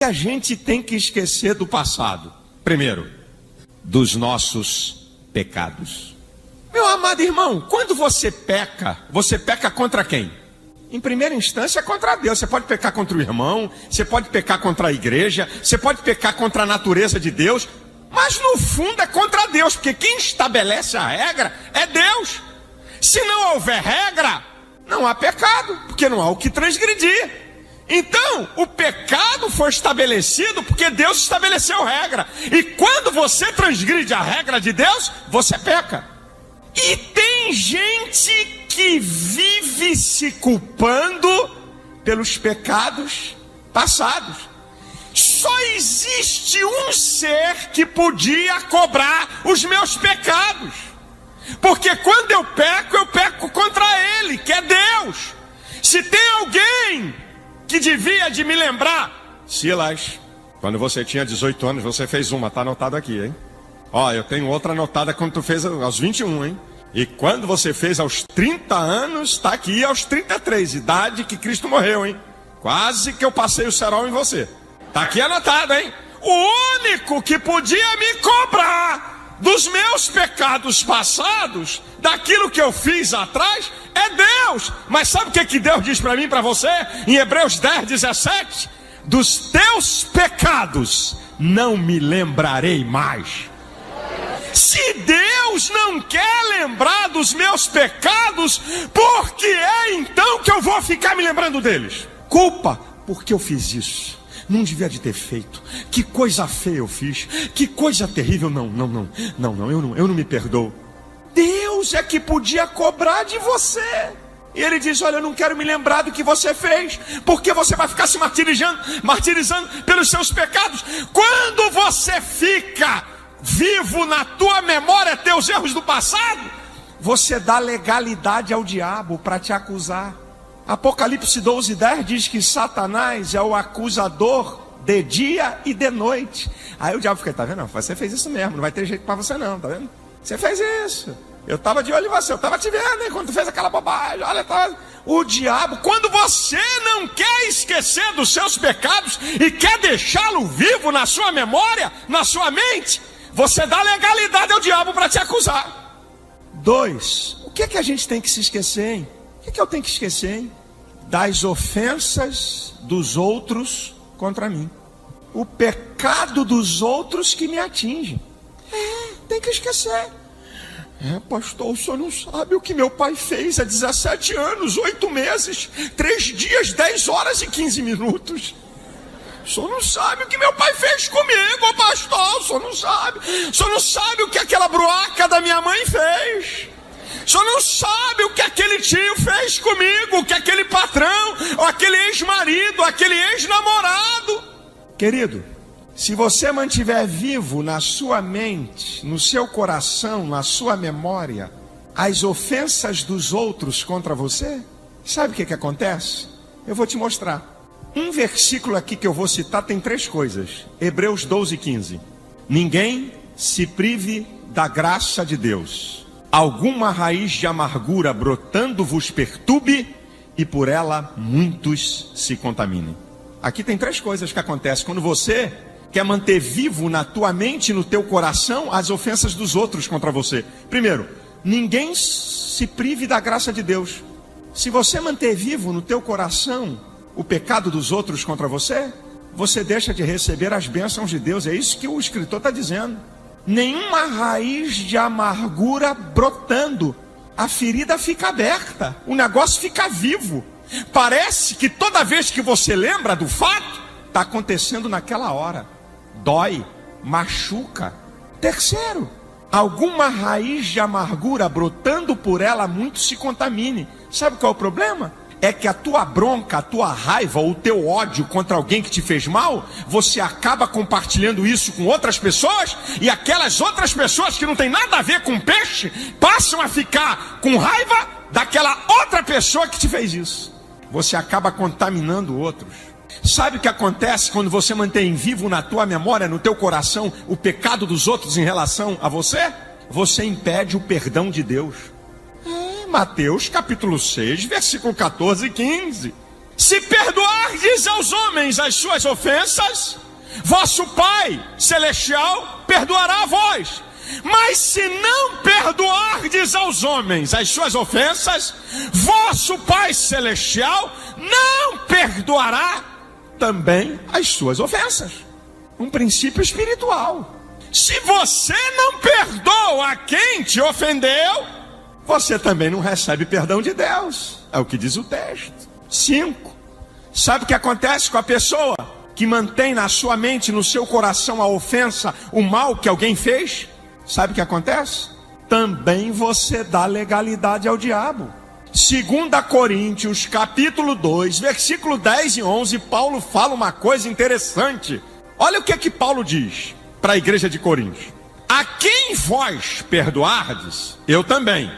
A gente tem que esquecer do passado. Primeiro, dos nossos pecados. Meu amado irmão, quando você peca contra quem? Em primeira instância, contra Deus. Você pode pecar contra o irmão, você pode pecar contra a igreja, você pode pecar contra a natureza de Deus, mas no fundo é contra Deus, porque quem estabelece a regra é Deus. Se não houver regra, não há pecado, porque não há o que transgredir. Então, o pecado foi estabelecido porque Deus estabeleceu regra. E quando você transgride a regra de Deus, você peca. E tem gente que vive se culpando pelos pecados passados. Só existe um ser que podia cobrar os meus pecados. Porque quando eu peco contra Ele, que é Deus. Se tem alguém que devia de me lembrar, Silas, quando você tinha 18 anos, você fez uma, tá anotado aqui, hein? Ó, eu tenho outra anotada quando tu fez aos 21, hein? E quando você fez aos 30 anos, tá aqui aos 33, idade que Cristo morreu, hein? Quase que eu passei o cerol em você. Tá aqui anotado, hein? O único que podia me cobrar dos meus pecados passados, daquilo que eu fiz atrás, é Deus. Mas sabe o que Deus diz para mim e para você? Em Hebreus 10, 17: dos teus pecados não me lembrarei mais. Se Deus não quer lembrar dos meus pecados, por que é então que eu vou ficar me lembrando deles? Culpa, porque eu fiz isso. Não devia de ter feito. Que coisa feia eu fiz. Que coisa terrível. Não, eu não me perdoo. Deus é que podia cobrar de você. E Ele diz: olha, eu não quero me lembrar do que você fez, porque você vai ficar se martirizando pelos seus pecados. Quando você fica vivo na tua memória teus erros do passado, você dá legalidade ao diabo para te acusar. Apocalipse 12, 10 diz que Satanás é o acusador de dia e de noite. Aí o diabo fica: tá vendo? Você fez isso mesmo, não vai ter jeito para você não, tá vendo? Você fez isso. Eu estava de olho em você, eu estava te vendo, hein, quando tu fez aquela bobagem. Olha, o diabo, quando você não quer esquecer dos seus pecados e quer deixá-lo vivo na sua memória, na sua mente, você dá legalidade ao diabo para te acusar. 2, o que a gente tem que se esquecer, hein? O que eu tenho que esquecer, hein? Das ofensas dos outros contra mim. O pecado dos outros que me atinge. Tem que esquecer. Pastor, o senhor não sabe o que meu pai fez há 17 anos, 8 meses, 3 dias, 10 horas e 15 minutos. O senhor não sabe o que meu pai fez comigo, pastor. O senhor não sabe. O senhor não sabe o que aquela bruaca da minha mãe fez. O senhor não sabe o que aquele tio fez comigo, o que aquele patrão, ou aquele ex-marido, aquele ex-namorado. Querido, se você mantiver vivo na sua mente, no seu coração, na sua memória, as ofensas dos outros contra você, sabe o que acontece? Eu vou te mostrar. Um versículo aqui que eu vou citar tem 3 coisas. Hebreus 12, 15. Ninguém se prive da graça de Deus. Alguma raiz de amargura brotando vos perturbe, e por ela muitos se contaminem. Aqui tem 3 coisas que acontecem quando você quer manter vivo na tua mente e no teu coração as ofensas dos outros contra você. Primeiro, ninguém se prive da graça de Deus. Se você manter vivo no teu coração o pecado dos outros contra você, você deixa de receber as bênçãos de Deus. É isso que o escritor está dizendo. Nenhuma raiz de amargura brotando, a ferida fica aberta, o negócio fica vivo. Parece que toda vez que você lembra do fato, está acontecendo naquela hora. Dói, machuca. Terceiro, alguma raiz de amargura brotando por ela muito se contamine. Sabe qual é o problema? É que a tua bronca, a tua raiva ou o teu ódio contra alguém que te fez mal, você acaba compartilhando isso com outras pessoas, e aquelas outras pessoas que não tem nada a ver com peixe, passam a ficar com raiva daquela outra pessoa que te fez isso. Você acaba contaminando outros. Sabe o que acontece quando você mantém vivo na tua memória, no teu coração, o pecado dos outros em relação a você? Você impede o perdão de Deus. Mateus capítulo 6, versículo 14 e 15. Se perdoardes aos homens as suas ofensas, vosso Pai Celestial perdoará a vós. Mas se não perdoardes aos homens as suas ofensas, vosso Pai Celestial não perdoará também as suas ofensas. Um princípio espiritual. Se você não perdoa a quem te ofendeu, você também não recebe perdão de Deus. É o que diz o texto. 5. Sabe o que acontece com a pessoa que mantém na sua mente, no seu coração, a ofensa, o mal que alguém fez? Sabe o que acontece? Também você dá legalidade ao diabo. 2 Coríntios, capítulo 2, versículo 10 e 11, Paulo fala uma coisa interessante. Olha o que Paulo diz para a igreja de Corinto. A quem vós perdoardes, eu também,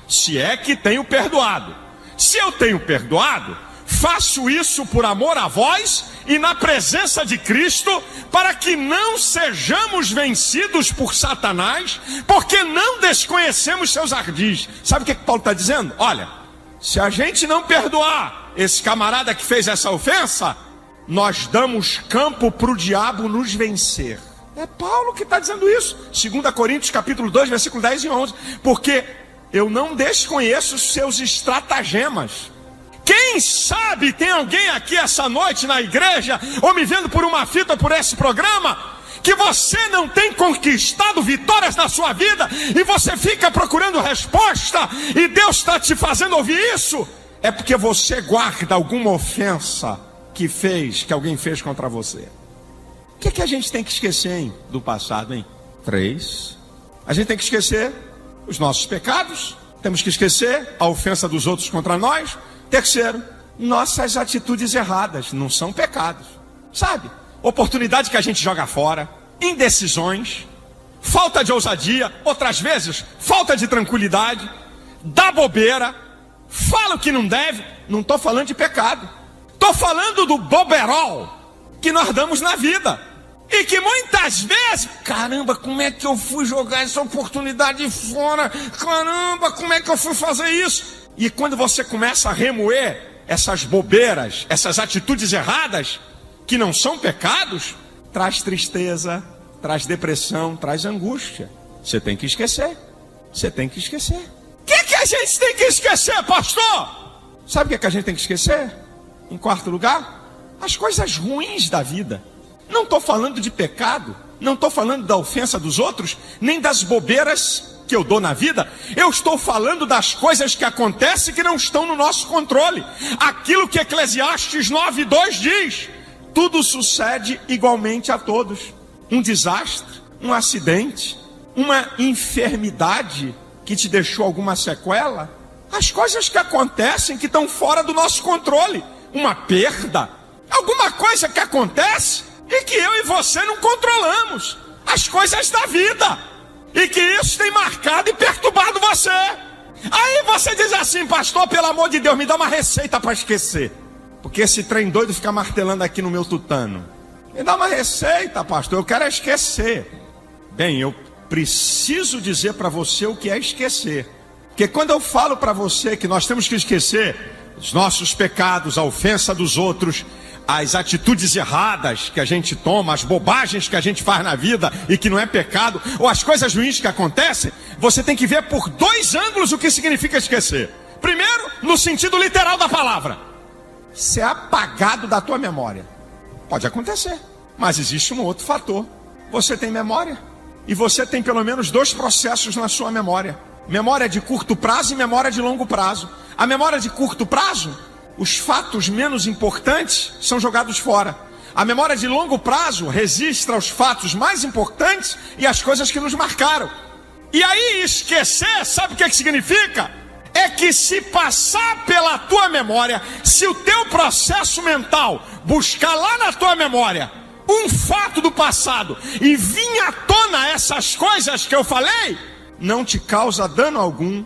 se é que tenho perdoado. Se eu tenho perdoado, faço isso por amor a vós e na presença de Cristo, para que não sejamos vencidos por Satanás, porque não desconhecemos seus ardis. Sabe o que Paulo está dizendo? Olha, se a gente não perdoar esse camarada que fez essa ofensa, nós damos campo para o diabo nos vencer. É Paulo que está dizendo isso. 2 Coríntios capítulo 2, versículo 10 e 11. Porque eu não desconheço os seus estratagemas. Quem sabe tem alguém aqui essa noite na igreja, ou me vendo por uma fita por esse programa, que você não tem conquistado vitórias na sua vida, e você fica procurando resposta, e Deus está te fazendo ouvir isso. É porque você guarda alguma ofensa que alguém fez contra você. O que a gente tem que esquecer, hein, do passado, hein? 3. A gente tem que esquecer os nossos pecados. Temos que esquecer a ofensa dos outros contra nós. Terceiro, nossas atitudes erradas não são pecados. Sabe? Oportunidade que a gente joga fora, indecisões, falta de ousadia, outras vezes falta de tranquilidade, dá bobeira, fala o que não deve. Não estou falando de pecado, estou falando do boberol que nós damos na vida. E que muitas vezes, caramba, como é que eu fui jogar essa oportunidade fora? Caramba, como é que eu fui fazer isso? E quando você começa a remoer essas bobeiras, essas atitudes erradas, que não são pecados, traz tristeza, traz depressão, traz angústia. Você tem que esquecer. Você tem que esquecer. O que a gente tem que esquecer, pastor? Sabe o que a gente tem que esquecer? Em quarto lugar, as coisas ruins da vida. Não estou falando de pecado, não estou falando da ofensa dos outros, nem das bobeiras que eu dou na vida. Eu estou falando das coisas que acontecem que não estão no nosso controle. Aquilo que Eclesiastes 9:2 diz: tudo sucede igualmente a todos. Um desastre, um acidente, uma enfermidade que te deixou alguma sequela, as coisas que acontecem que estão fora do nosso controle, uma perda, alguma coisa que acontece e que eu e você não controlamos, as coisas da vida, e que isso tem marcado e perturbado você. Aí você diz assim: pastor, pelo amor de Deus, me dá uma receita para esquecer, porque esse trem doido fica martelando aqui no meu tutano. Me dá uma receita, pastor, eu quero esquecer. Bem, eu preciso dizer para você o que é esquecer, porque quando eu falo para você que nós temos que esquecer os nossos pecados, a ofensa dos outros, as atitudes erradas que a gente toma, as bobagens que a gente faz na vida e que não é pecado, ou as coisas ruins que acontecem, você tem que ver por 2 ângulos o que significa esquecer. Primeiro, no sentido literal da palavra, ser apagado da tua memória. Pode acontecer, mas existe um outro fator. Você tem memória, e você tem pelo menos 2 processos na sua memória: memória de curto prazo e memória de longo prazo. A memória de curto prazo, os fatos menos importantes são jogados fora. A memória de longo prazo registra os fatos mais importantes e as coisas que nos marcaram. E aí esquecer, sabe o que significa? É que se passar pela tua memória, se o teu processo mental buscar lá na tua memória um fato do passado e vir à tona essas coisas que eu falei, não te causa dano algum,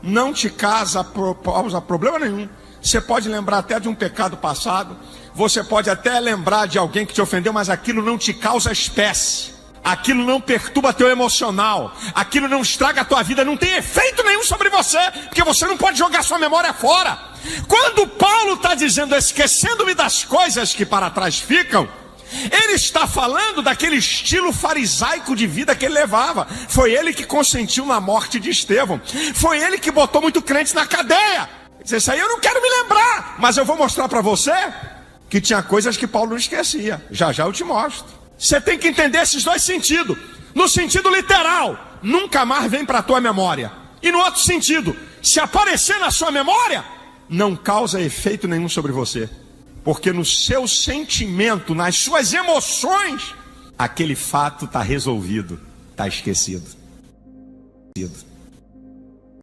não te causa problema nenhum. Você pode lembrar até de um pecado passado, você pode até lembrar de alguém que te ofendeu, mas aquilo não te causa espécie, aquilo não perturba teu emocional, aquilo não estraga a tua vida, não tem efeito nenhum sobre você, porque você não pode jogar sua memória fora. Quando Paulo está dizendo, esquecendo-me das coisas que para trás ficam, ele está falando daquele estilo farisaico de vida que ele levava. Foi ele que consentiu na morte de Estevão. Foi ele que botou muito crente na cadeia. Isso aí eu não quero me lembrar, mas eu vou mostrar para você que tinha coisas que Paulo não esquecia. Já já eu te mostro. Você tem que entender esses dois sentidos. No sentido literal, nunca mais vem para a tua memória. E no outro sentido, se aparecer na sua memória, não causa efeito nenhum sobre você. Porque no seu sentimento, nas suas emoções, aquele fato está resolvido, está esquecido.